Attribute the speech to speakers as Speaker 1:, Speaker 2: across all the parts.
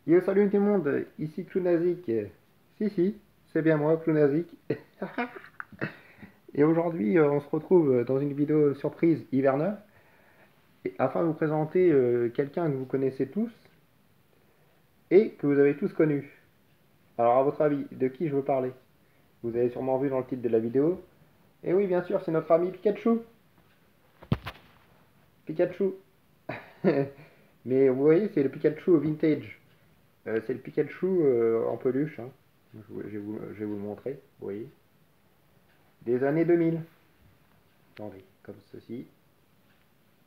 Speaker 1: Yo, salut tout le monde, ici Clownazik. Si, c'est bien moi, Clownazik. Et aujourd'hui, on se retrouve dans une vidéo surprise hivernale afin de vous présenter quelqu'un que vous connaissez tous et que vous avez tous connu. Alors, à votre avis, de qui je veux parler? Vous avez sûrement vu dans le titre de la vidéo. Et oui, bien sûr, c'est notre ami Pikachu. Pikachu. Mais vous voyez, c'est le Pikachu vintage. C'est le Pikachu en peluche, hein. Je vais vous le montrer, vous voyez. Des années 2000. Attendez, comme ceci,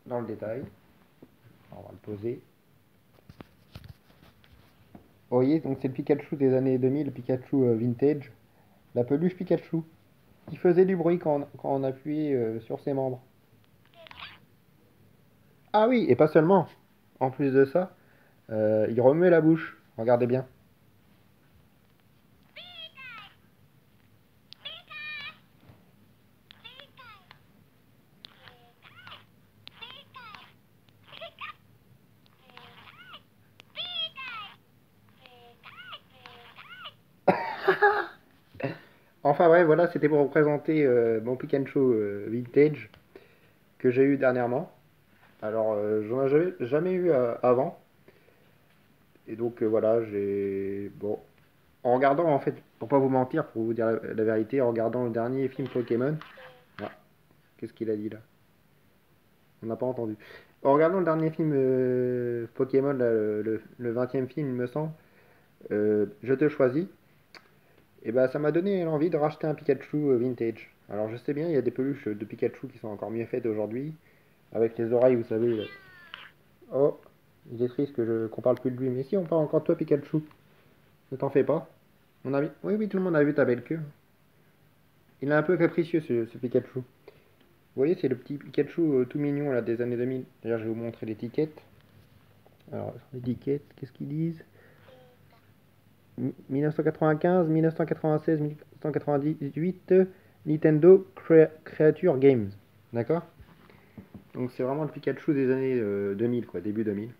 Speaker 1: dans le détail. On va le poser. Vous voyez, donc c'est le Pikachu des années 2000, le Pikachu vintage. La peluche Pikachu, qui faisait du bruit quand on appuyait sur ses membres. Ah oui, et pas seulement. En plus de ça, il remuait la bouche. Regardez bien. Enfin bref, voilà, c'était pour vous présenter mon Pikachu vintage que j'ai eu dernièrement. Alors, j'en ai jamais eu avant. Et donc voilà, j'ai... Bon, en regardant, en fait, pour pas vous mentir, pour vous dire la vérité, en regardant le dernier film Pokémon. Ah, qu'est-ce qu'il a dit là? On n'a pas entendu. En regardant le dernier film Pokémon, là, le 20e film, il me semble, Je te choisis, et bah ça m'a donné l'envie de racheter un Pikachu vintage. Alors je sais bien, il y a des peluches de Pikachu qui sont encore mieux faites aujourd'hui, avec les oreilles, vous savez. Oh, il est triste qu'on parle plus de lui, mais si, on parle encore de toi, Pikachu. Ne t'en fais pas. Oui, oui, tout le monde a vu ta belle queue. Il est un peu capricieux ce Pikachu. Vous voyez, c'est le petit Pikachu tout mignon là, des années 2000. D'ailleurs, je vais vous montrer l'étiquette. Alors, l'étiquette, qu'est-ce qu'ils disent? 1995, 1996, 1998, Nintendo Creature Games. D'accord? Donc c'est vraiment le Pikachu des années 2000, quoi, début 2000.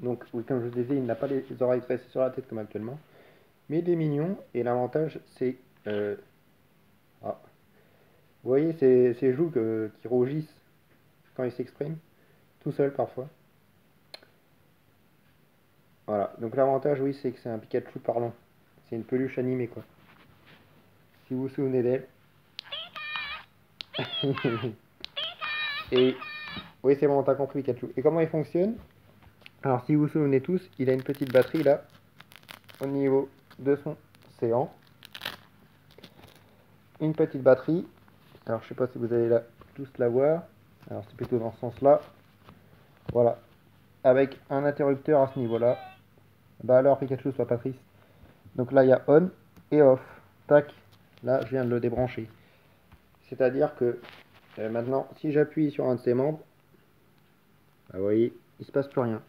Speaker 1: Donc, oui, comme je vous disais, il n'a pas les oreilles tressées sur la tête comme actuellement. Mais il est mignon, et l'avantage, c'est... ah, vous voyez ces joues qui rougissent quand il s'exprime, tout seul parfois. Voilà, donc l'avantage, oui, c'est que c'est un Pikachu parlant. C'est une peluche animée, quoi. Si vous vous souvenez d'elle. Et oui, c'est bon, t'as compris, Pikachu. Et comment il fonctionne? Alors, si vous vous souvenez tous, il a une petite batterie là, au niveau de son séant. Une petite batterie. Alors, je sais pas si vous allez tous la voir. Alors, c'est plutôt dans ce sens-là. Voilà. Avec un interrupteur à ce niveau-là. Bah alors, Pikachu, sois pas triste. Donc là, il y a on et off. Tac. Là, je viens de le débrancher. C'est-à-dire que maintenant, si j'appuie sur un de ses membres, bah, vous voyez, il se passe plus rien.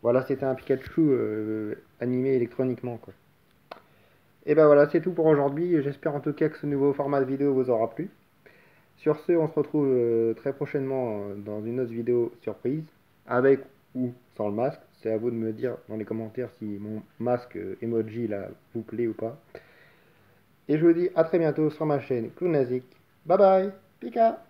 Speaker 1: Voilà, c'était un Pikachu animé électroniquement, quoi. Et ben voilà, c'est tout pour aujourd'hui. J'espère en tout cas que ce nouveau format de vidéo vous aura plu. Sur ce, on se retrouve très prochainement dans une autre vidéo surprise, avec ou sans le masque. C'est à vous de me dire dans les commentaires si mon masque emoji là vous plaît ou pas. Et je vous dis à très bientôt sur ma chaîne Clownazik. Bye bye, Pika!